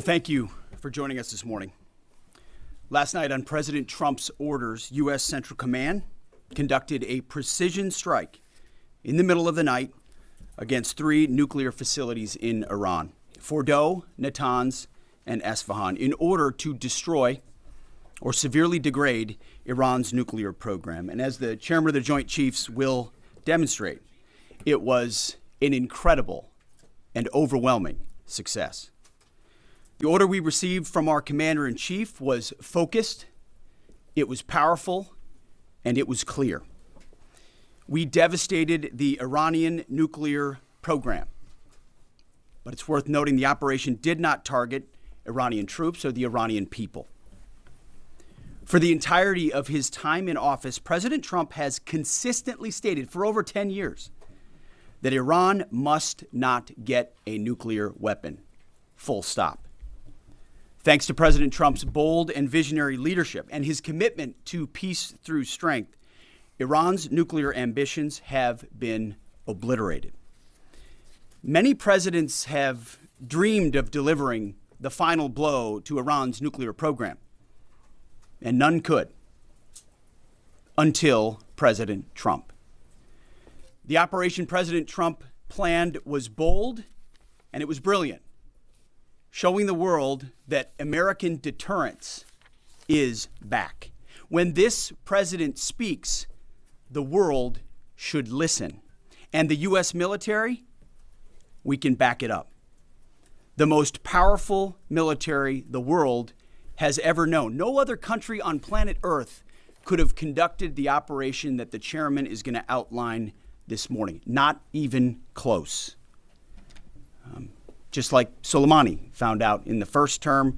Thank you for joining us this morning. Last night, on President Trump's orders, U.S. Central Command conducted a precision strike in the middle of the night against 3 nuclear facilities in Iran, Fordow, Natanz, and Esfahan, in order to destroy or severely degrade Iran's nuclear program. And as the chairman of the Joint Chiefs will demonstrate, it was an incredible and overwhelming success. The order we received from our commander-in-chief was focused, it was powerful, and it was clear. We devastated the Iranian nuclear program. But it's worth noting the operation did not target Iranian troops or the Iranian people. For the entirety of his time in office, President Trump has consistently stated for over 10 years that Iran must not get a nuclear weapon. Full stop. Thanks to President Trump's bold and visionary leadership and his commitment to peace through strength, Iran's nuclear ambitions have been obliterated. Many presidents have dreamed of delivering the final blow to Iran's nuclear program, and none could until President Trump. The operation President Trump planned was bold and it was brilliant, showing the world that American deterrence is back. When this president speaks, the world should listen. And the U.S. military, we can back it up. The most powerful military the world has ever known. No other country on planet Earth could have conducted the operation that the chairman is going to outline this morning. Not even close. Just like Soleimani found out in the first term,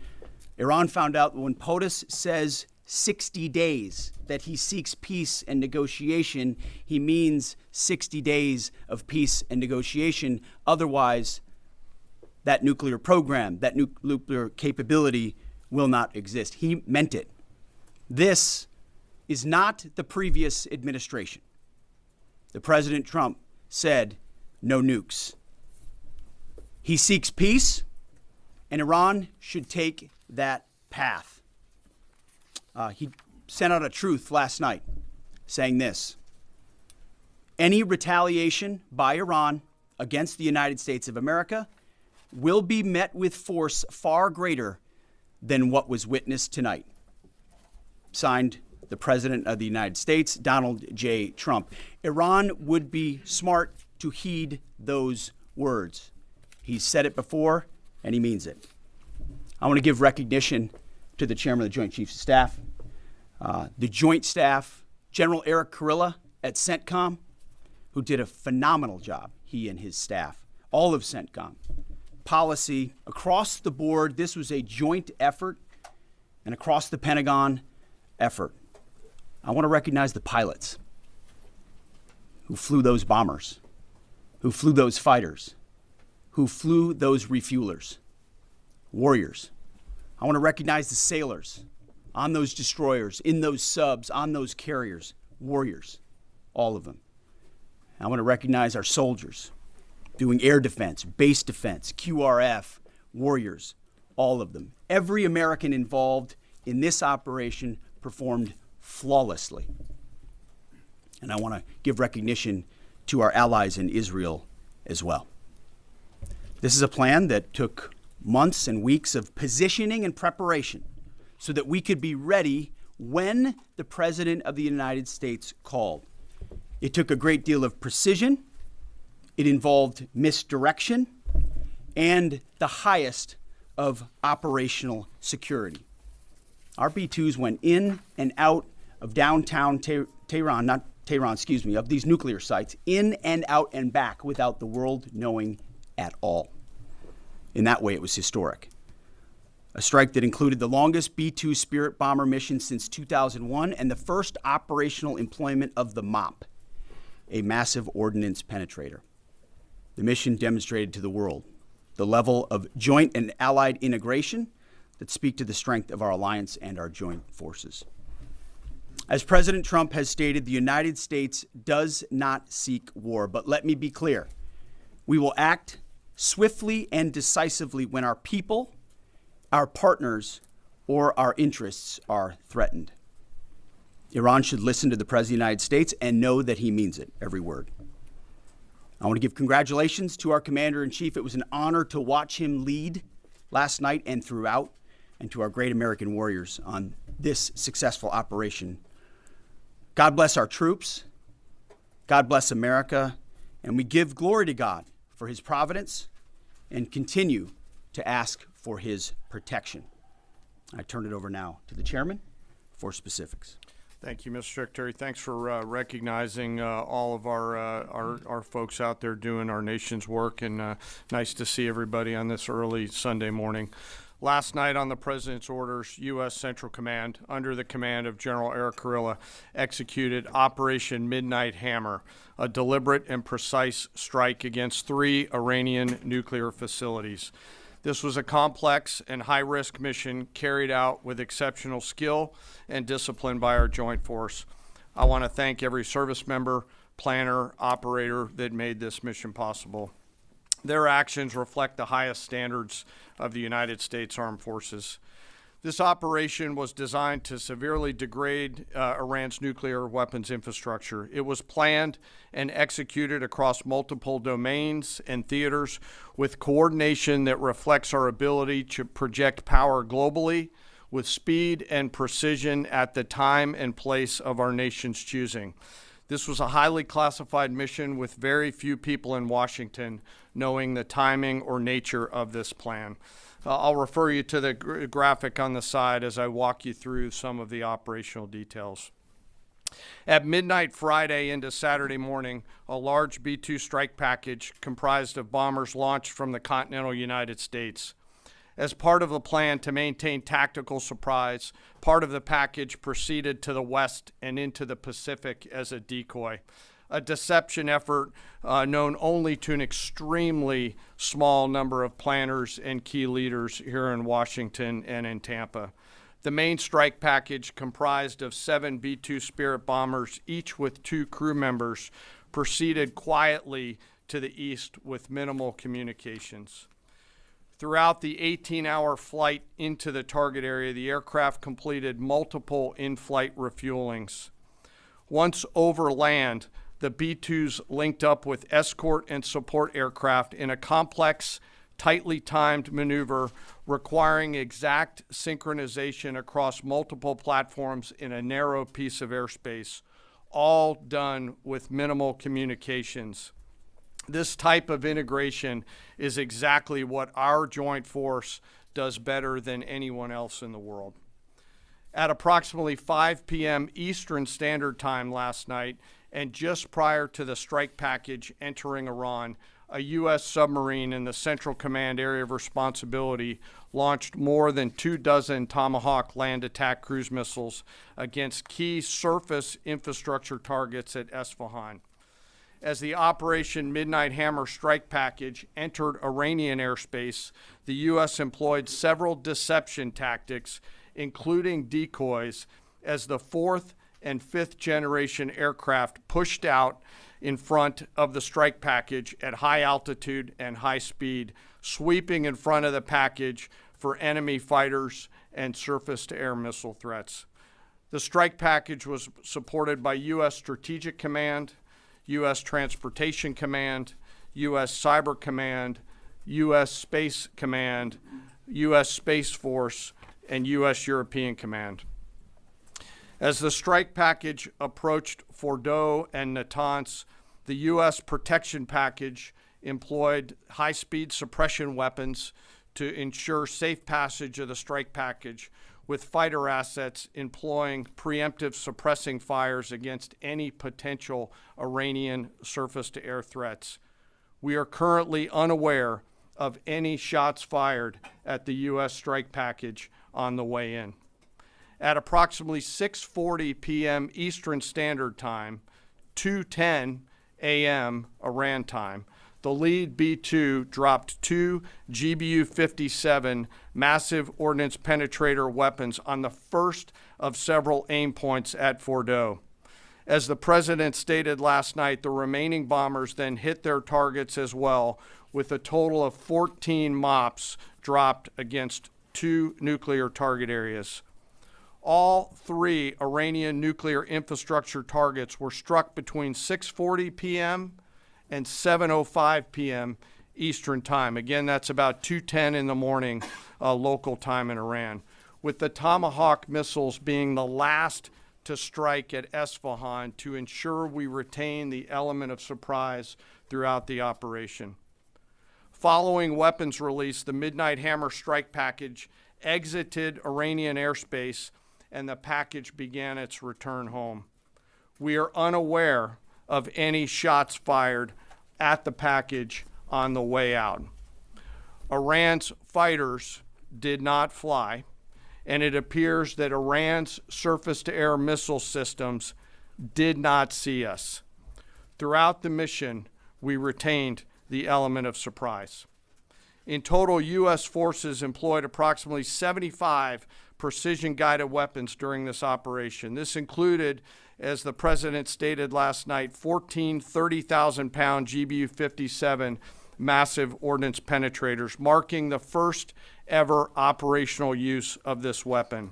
Iran found out when POTUS says 60 days that he seeks peace and negotiation, he means 60 days of peace and negotiation. Otherwise, that nuclear program, that nuclear capability will not exist. He meant it. This is not the previous administration. The President Trump said no nukes. He seeks peace, and Iran should take that path. He sent out a truth last night saying this: any retaliation by Iran against the United States of America will be met with force far greater than what was witnessed tonight. Signed, the President of the United States, Donald J. Trump. Iran would be smart to heed those words. He's said it before, and he means it. I want to give recognition to the Chairman of the Joint Chiefs of Staff, the Joint Staff, General Eric Kurilla at CENTCOM, who did a phenomenal job, he and his staff, all of CENTCOM. Policy, across the board, this was a joint effort, and across the Pentagon effort. I want to recognize the pilots who flew those bombers, who flew those fighters, who flew those refuelers, warriors. I want to recognize the sailors on those destroyers, in those subs, on those carriers, warriors, all of them. I want to recognize our soldiers doing air defense, base defense, QRF, warriors, all of them. Every American involved in this operation performed flawlessly. And I want to give recognition to our allies in Israel as well. This is a plan that took months and weeks of positioning and preparation so that we could be ready when the President of the United States called. It took a great deal of precision. It involved misdirection and the highest of operational security. Our B-2s went in and out of downtown Tehran, of these nuclear sites, in and out and back without the world knowing at all. In that way, it was historic. A strike that included the longest B-2 Spirit bomber mission since 2001 and the first operational employment of the MOP, a massive ordnance penetrator. The mission demonstrated to the world the level of joint and allied integration that speak to the strength of our alliance and our joint forces. As President Trump has stated, the United States does not seek war, but let me be clear. We will act swiftly and decisively when our people our partners or our interests are threatened. Iran should listen to the President of the United States and know that he means it, every word. I want to give congratulations to our Commander-in-Chief. It was an honor to watch him lead last night and throughout, and to our great American warriors on this successful operation. God bless our troops. God bless America. And we give glory to God for his providence and continue to ask for his protection. I turn it over now to the chairman for specifics. Thank you, Mr. Secretary. Thanks for recognizing all of our folks out there doing our nation's work, and nice to see everybody on this early Sunday morning. Last night on the President's orders, U.S. Central Command, under the command of General Eric Kurilla, executed Operation Midnight Hammer, a deliberate and precise strike against 3 Iranian nuclear facilities. This was a complex and high-risk mission carried out with exceptional skill and discipline by our joint force. I want to thank every service member, planner, operator that made this mission possible. Their actions reflect the highest standards of the United States Armed Forces. This operation was designed to severely degrade Iran's nuclear weapons infrastructure. It was planned and executed across multiple domains and theaters with coordination that reflects our ability to project power globally with speed and precision at the time and place of our nation's choosing. This was a highly classified mission with very few people in Washington knowing the timing or nature of this plan. I'll refer you to the graphic on the side as I walk you through some of the operational details. At midnight Friday into Saturday morning, a large B-2 strike package comprised of bombers launched from the continental United States. As part of the plan to maintain tactical surprise, part of the package proceeded to the west and into the Pacific as a decoy, a deception effort known only to an extremely small number of planners and key leaders here in Washington and in Tampa. The main strike package, comprised of 7 B-2 Spirit bombers, each with 2 crew members, proceeded quietly to the east with minimal communications. Throughout the 18-hour flight into the target area, the aircraft completed multiple in-flight refuelings. Once over land, the B-2s linked up with escort and support aircraft in a complex, tightly timed maneuver requiring exact synchronization across multiple platforms in a narrow piece of airspace, all done with minimal communications. This type of integration is exactly what our joint force does better than anyone else in the world. At approximately 5 p.m. Eastern Standard Time last night, and just prior to the strike package entering Iran, a U.S. submarine in the Central Command area of responsibility launched more than 24 Tomahawk land attack cruise missiles against key surface infrastructure targets at Esfahan. As the Operation Midnight Hammer strike package entered Iranian airspace, the U.S. employed several deception tactics, including decoys, as the 4th and 5th generation aircraft pushed out in front of the strike package at high altitude and high speed, sweeping in front of the package for enemy fighters and surface-to-air missile threats. The strike package was supported by U.S. Strategic Command, U.S. Transportation Command, U.S. Cyber Command, U.S. Space Command, U.S. Space Force, and U.S. European Command. As the strike package approached Fordo and Natanz, the U.S. protection package employed high-speed suppression weapons to ensure safe passage of the strike package, with fighter assets employing preemptive suppressing fires against any potential Iranian surface-to-air threats. We are currently unaware of any shots fired at the U.S. strike package on the way in. At approximately 6:40 p.m. Eastern Standard Time, 2:10 a.m. Iran time, the lead B-2 dropped 2 GBU-57 massive ordnance penetrator weapons on the first of several aim points at Fordo. As the president stated last night, the remaining bombers then hit their targets as well, with a total of 14 MOPs dropped against 2 nuclear target areas. All 3 Iranian nuclear infrastructure targets were struck between 6:40 p.m. and 7:05 p.m. Eastern Time. Again, that's about 2:10 in the morning local time in Iran, with the Tomahawk missiles being the last to strike at Esfahan to ensure we retain the element of surprise throughout the operation. Following weapons release, the Midnight Hammer strike package exited Iranian airspace and the package began its return home. We are unaware of any shots fired at the package on the way out. Iran's fighters did not fly, and it appears that Iran's surface-to-air missile systems did not see us. Throughout the mission, we retained the element of surprise. In total, U.S. forces employed approximately 75 precision-guided weapons during this operation. This included, as the President stated last night, 14 30,000-pound GBU-57 massive ordnance penetrators, marking the first ever operational use of this weapon.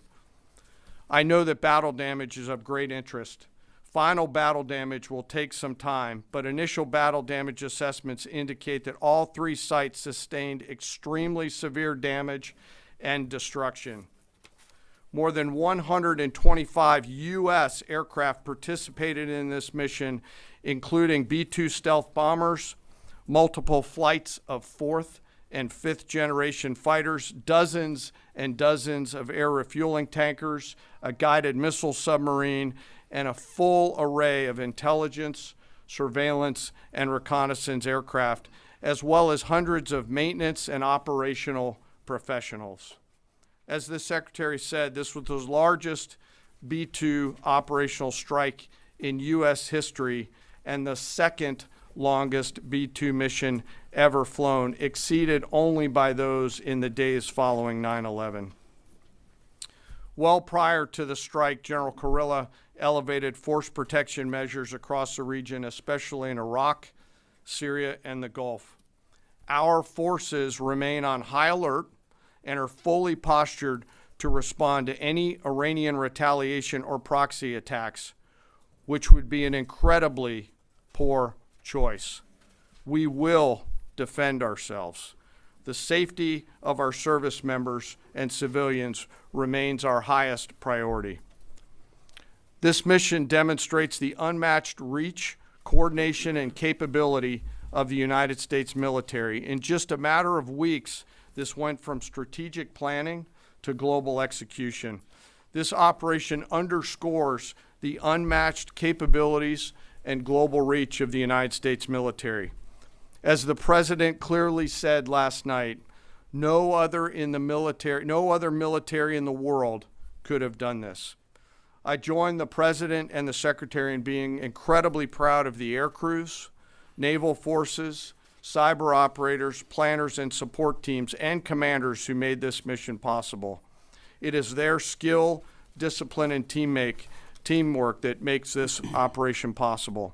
I know that battle damage is of great interest. Final battle damage will take some time, but initial battle damage assessments indicate that all 3 sites sustained extremely severe damage and destruction. More than 125 U.S. aircraft participated in this mission, including B-2 stealth bombers, multiple flights of 4th and 5th generation fighters, dozens and dozens of air refueling tankers, a guided missile submarine, and a full array of intelligence, surveillance, and reconnaissance aircraft, as well as hundreds of maintenance and operational professionals. As the Secretary said, this was the largest B-2 operational strike in U.S. history and the second longest B-2 mission ever flown, exceeded only by those in the days following 9/11. Well prior to the strike, General Kurilla elevated force protection measures across the region, especially in Iraq, Syria, and the Gulf. Our forces remain on high alert and are fully postured to respond to any Iranian retaliation or proxy attacks, which would be an incredibly poor choice. We will defend ourselves. The safety of our service members and civilians remains our highest priority. This mission demonstrates the unmatched reach, coordination, and capability of the United States military. In just a matter of weeks, this went from strategic planning to global execution. This operation underscores the unmatched capabilities and global reach of the United States military. As the President clearly said last night, no other military in the world could have done this. I join the President and the Secretary in being incredibly proud of the air crews, naval forces, cyber operators, planners, and support teams, and commanders who made this mission possible. It is their skill, discipline, and teamwork that makes this operation possible.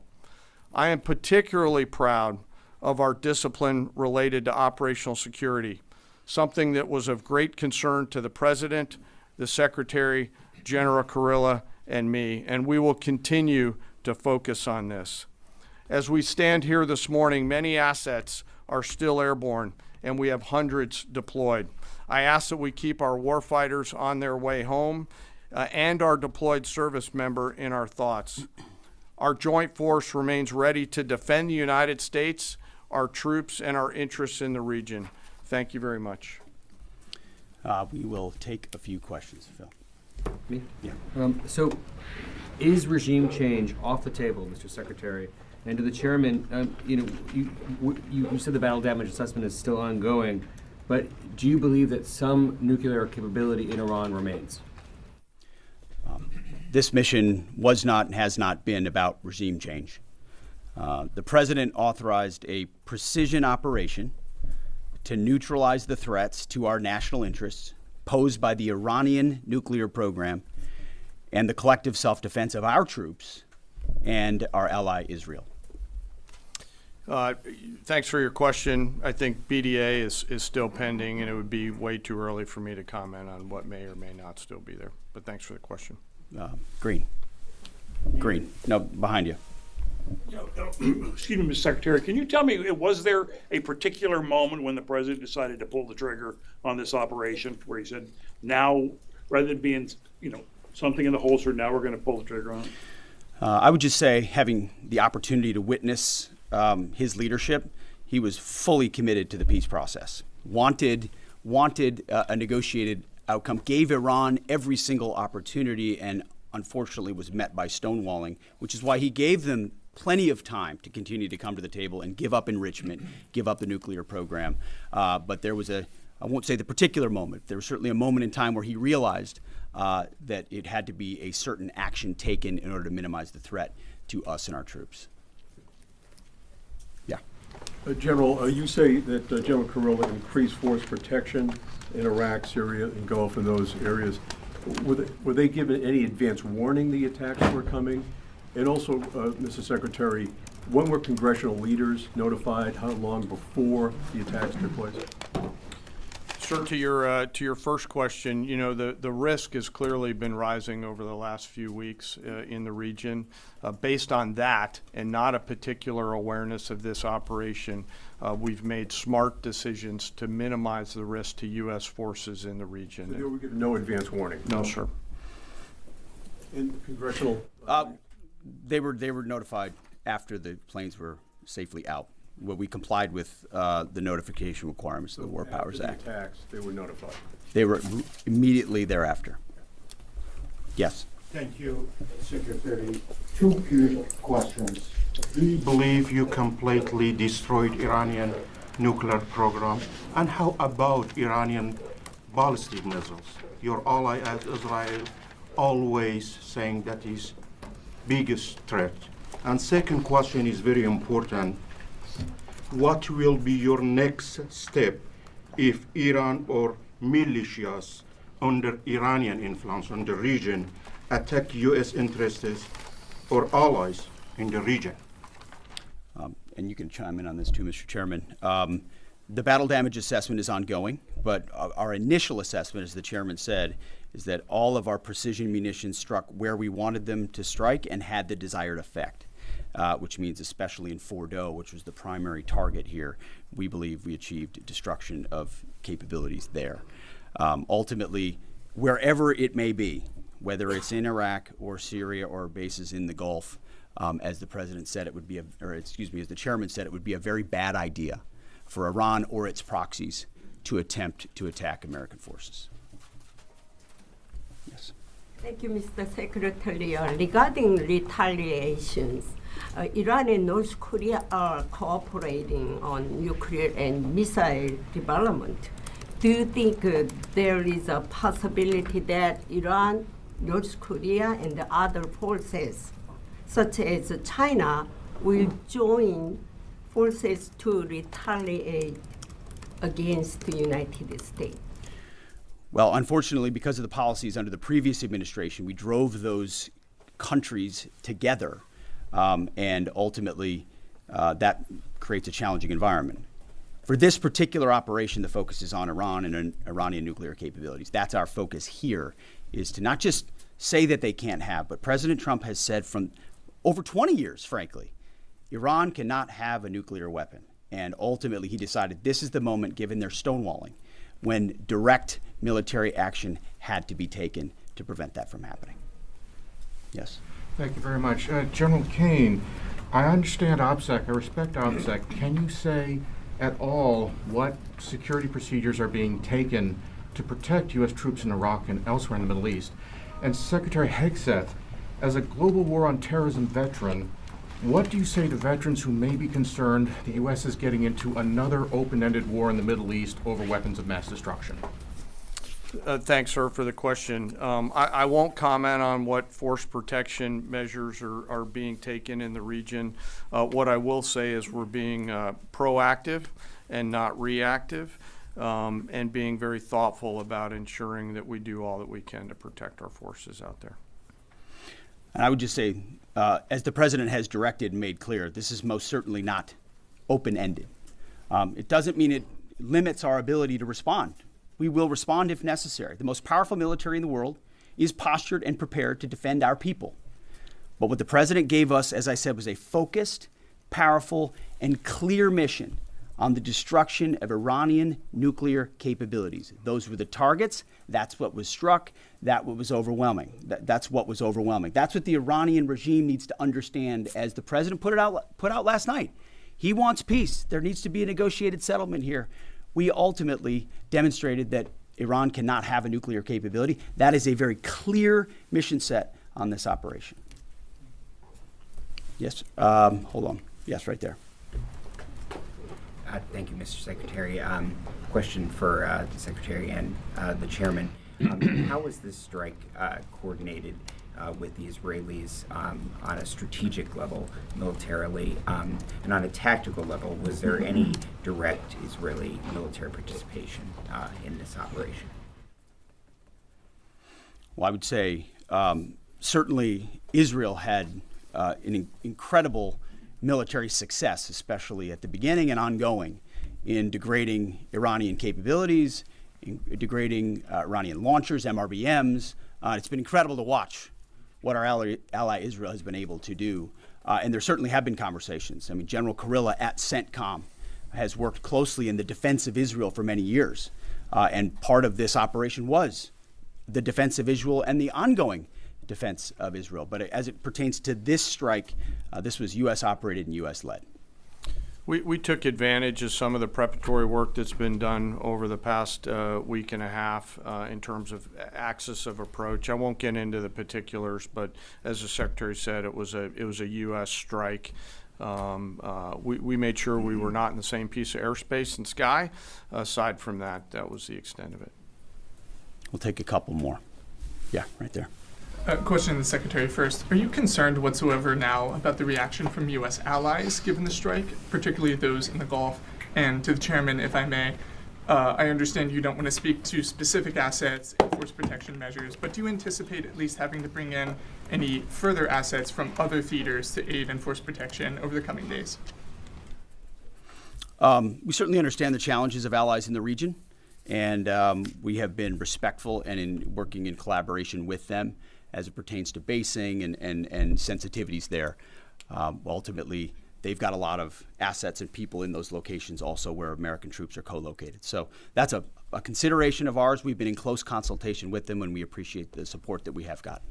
I am particularly proud of our discipline related to operational security, something that was of great concern to the President, the Secretary, General Kurilla, and me, and we will continue to focus on this. As we stand here this morning, many assets are still airborne, and we have hundreds deployed. I ask that we keep our warfighters on their way home and our deployed service member in our thoughts. Our joint force remains ready to defend the United States, our troops, and our interests in the region. Thank you very much. We will take a few questions, Phil. Me? Yeah. So, is regime change off the table, Mr. Secretary? And to the chairman, you said the battle damage assessment is still ongoing, but do you believe that some nuclear capability in Iran remains? This mission was not and has not been about regime change. The President authorized a precision operation to neutralize the threats to our national interests posed by the Iranian nuclear program and the collective self-defense of our troops and our ally Israel. Thanks for your question. I think BDA is still pending, and it would be way too early for me to comment on what may or may not still be there. But thanks for the question. Green. No, behind you. Excuse me, Mr. Secretary, can you tell me, was there a particular moment when the president decided to pull the trigger on this operation where he said, now, rather than being, something in the holster, now we're going to pull the trigger on it? I would just say, having the opportunity to witness his leadership, he was fully committed to the peace process. Wanted a negotiated outcome, gave Iran every single opportunity, and unfortunately was met by stonewalling, which is why he gave them plenty of time to continue to come to the table and give up enrichment, give up the nuclear program. But there was I won't say the particular moment, there was certainly a moment in time where he realized that it had to be a certain action taken in order to minimize the threat to us and our troops. Yeah. General, you say that General Kurilla increased force protection in Iraq, Syria, and Gulf, in those areas. Were they given any advance warning the attacks were coming? And also, Mr. Secretary, when were congressional leaders notified? How long before the attacks took place? Sir, to your first question, the risk has clearly been rising over the last few weeks in the region. Based on that, and not a particular awareness of this operation, we've made smart decisions to minimize the risk to U.S. forces in the region. So they were given no advance warning? No, sir. And congressional? They were notified after the planes were safely out. Well, we complied with the notification requirements of the War Powers Act. After the attacks, they were notified? They were immediately thereafter. Yes. Thank you, Secretary. Two quick questions. Do you believe you completely destroyed Iranian nuclear program? And how about Iranian ballistic missiles? Your ally as Israel always saying that is biggest threat. And second question is very important. What will be your next step if Iran or militias under Iranian influence in the region attack U.S. interests or allies in the region? And you can chime in on this too, Mr. Chairman. The battle damage assessment is ongoing, but our initial assessment, as the chairman said, is that all of our precision munitions struck where we wanted them to strike and had the desired effect. Which means especially in Fordo, which was the primary target here, we believe we achieved destruction of capabilities there. Ultimately, wherever it may be, whether it's in Iraq or Syria or bases in the Gulf, as the president said, it would be, as the chairman said, it would be a very bad idea for Iran or its proxies to attempt to attack American forces. Yes. Thank you, Mr. Secretary. Regarding retaliations, Iran and North Korea are cooperating on nuclear and missile development. Do you think there is a possibility that Iran, North Korea, and the other forces, such as China, will join forces to retaliate against the United States? Well, unfortunately, because of the policies under the previous administration, we drove those countries together, and ultimately that creates a challenging environment. For this particular operation, the focus is on Iran and Iranian nuclear capabilities. That's our focus here, is to not just say that they can't have, but President Trump has said from over 20 years, frankly, Iran cannot have a nuclear weapon. And ultimately, he decided this is the moment, given their stonewalling, when direct military action had to be taken to prevent that from happening. Yes. Thank you very much. General Kane, I understand OPSEC, I respect OPSEC. Can you say at all what security procedures are being taken to protect U.S. troops in Iraq and elsewhere in the Middle East? And Secretary Hegseth, as a global war on terrorism veteran, what do you say to veterans who may be concerned the U.S. is getting into another open-ended war in the Middle East over weapons of mass destruction? Thanks, sir, for the question. I won't comment on what force protection measures are being taken in the region. What I will say is we're being proactive and not reactive, and being very thoughtful about ensuring that we do all that we can to protect our forces out there. And I would just say, as the president has directed and made clear, this is most certainly not open-ended. It doesn't mean it limits our ability to respond. We will respond if necessary. The most powerful military in the world is postured and prepared to defend our people. But what the president gave us, as I said, was a focused, powerful, and clear mission on the destruction of Iranian nuclear capabilities. Those were the targets. That's what was struck. That's what was overwhelming. That's what was overwhelming. That's what the Iranian regime needs to understand, as the president put out last night. He wants peace. There needs to be a negotiated settlement here. We ultimately demonstrated that Iran cannot have a nuclear capability. That is a very clear mission set on this operation. Yes, hold on. Yes, right there. Thank you, Mr. Secretary. Question for the Secretary and the Chairman. How was this strike coordinated with the Israelis on a strategic level, militarily, and on a tactical level? Was there any direct Israeli military participation in this operation? Well, I would say certainly Israel had an incredible military success, especially at the beginning and ongoing, in degrading Iranian capabilities, in degrading Iranian launchers, MRBMs. It's been incredible to watch what our ally Israel has been able to do. And there certainly have been conversations. I mean, General Kurilla at CENTCOM has worked closely in the defense of Israel for many years. And part of this operation was the defense of Israel and the ongoing defense of Israel. But as it pertains to this strike, this was U.S. operated and U.S. led. We took advantage of some of the preparatory work that's been done over the past week and a half in terms of axis of approach. I won't get into the particulars, but as the Secretary said, it was a U.S. strike. We made sure we were not in the same piece of airspace and sky. Aside from that, that was the extent of it. We'll take a couple more. Yeah, right there. Question to the Secretary first. Are you concerned whatsoever now about the reaction from U.S. allies given the strike, particularly those in the Gulf? And to the Chairman, if I may, I understand you don't want to speak to specific assets and force protection measures, but do you anticipate at least having to bring in any further assets from other theaters to aid in force protection over the coming days? We certainly understand the challenges of allies in the region, and we have been respectful and in working in collaboration with them as it pertains to basing and sensitivities there. Ultimately, they've got a lot of assets and people in those locations also where American troops are co-located. So that's a consideration of ours. We've been in close consultation with them, and we appreciate the support that we have got.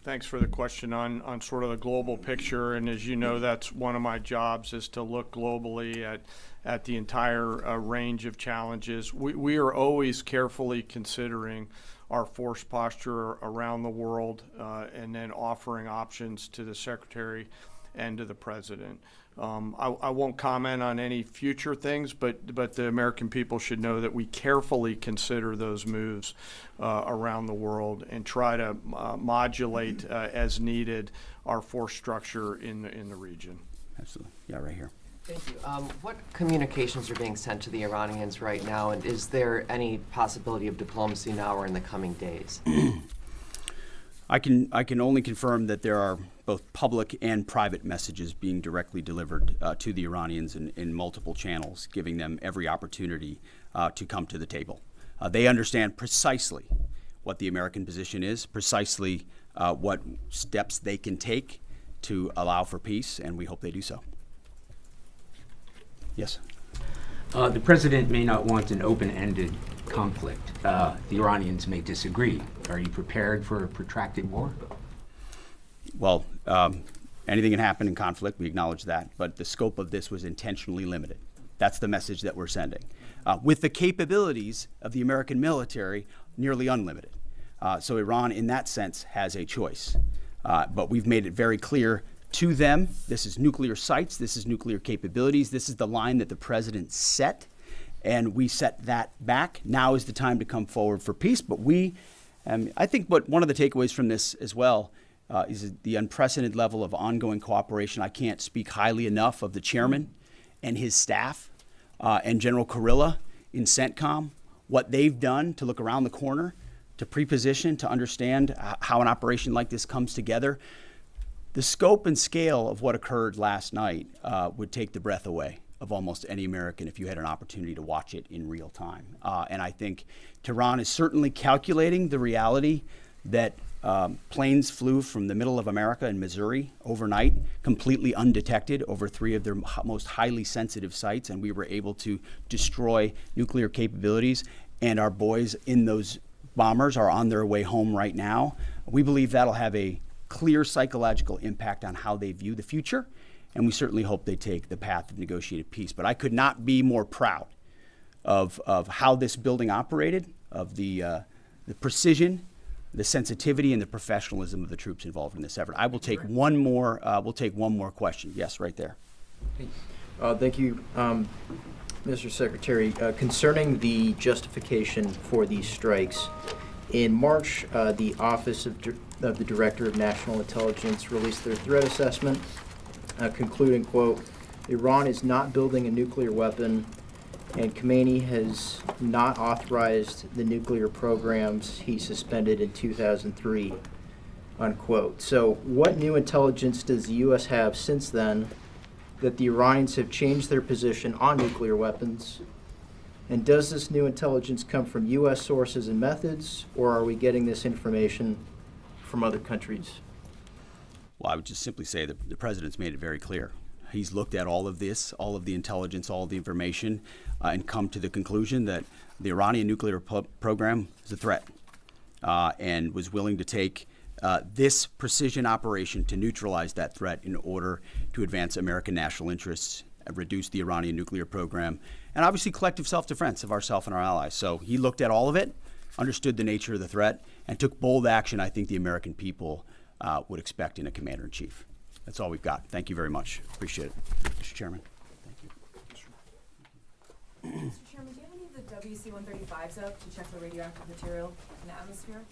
Thanks for the question on sort of the global picture. And as you know, that's one of my jobs, is to look globally at the entire range of challenges. We are always carefully considering our force posture around the world and then offering options to the Secretary and to the President. I won't comment on any future things, but the American people should know that we carefully consider those moves around the world and try to modulate as needed our force structure in the region. Absolutely. Yeah, right here. Thank you. What communications are being sent to the Iranians right now, and is there any possibility of diplomacy now or in the coming days? I can only confirm that there are both public and private messages being directly delivered to the Iranians in multiple channels, giving them every opportunity to come to the table. They understand precisely what the American position is, precisely what steps they can take to allow for peace, and we hope they do so. Yes. The president may not want an open-ended conflict. The Iranians may disagree. Are you prepared for a protracted war? Well, anything can happen in conflict. We acknowledge that. But the scope of this was intentionally limited. That's the message that we're sending. With the capabilities of the American military, nearly unlimited. So Iran, in that sense, has a choice. But we've made it very clear to them, this is nuclear sites, this is nuclear capabilities, this is the line that the president set, and we set that back. Now is the time to come forward for peace. But I think one of the takeaways from this as well is the unprecedented level of ongoing cooperation. I can't speak highly enough of the chairman and his staff and General Kurilla in CENTCOM, what they've done to look around the corner, to pre-position, to understand how an operation like this comes together. The scope and scale of what occurred last night would take the breath away of almost any American if you had an opportunity to watch it in real time. And I think Tehran is certainly calculating the reality that planes flew from the middle of America in Missouri overnight, completely undetected over 3 of their most highly sensitive sites, and we were able to destroy nuclear capabilities. And our boys in those bombers are on their way home right now. We believe that'll have a clear psychological impact on how they view the future, and we certainly hope they take the path of negotiated peace. But I could not be more proud of how this building operated, of the precision, the sensitivity, and the professionalism of the troops involved in this effort. I will take one more. We'll take one more question. Yes, right there. Thank you, Mr. Secretary. Concerning the justification for these strikes, in March, the Office of the Director of National Intelligence released their threat assessment, concluding, quote, Iran is not building a nuclear weapon, and Khamenei has not authorized the nuclear programs he suspended in 2003, unquote. So what new intelligence does the U.S. have since then that the Iranians have changed their position on nuclear weapons? And does this new intelligence come from U.S. sources and methods, or are we getting this information from other countries? Well, I would just simply say that the president's made it very clear. He's looked at all of this, all of the intelligence, all of the information, and come to the conclusion that the Iranian nuclear program is a threat, and was willing to take this precision operation to neutralize that threat in order to advance American national interests, reduce the Iranian nuclear program, and obviously collective self-defense of ourselves and our allies. So he looked at all of it, understood the nature of the threat, and took bold action I think the American people would expect in a commander-in-chief. That's all we've got. Thank you very much. Appreciate it, Mr. Chairman. Thank you. Mr. Chairman, do you have any of the WC-135s up to check the radioactive material in the atmosphere?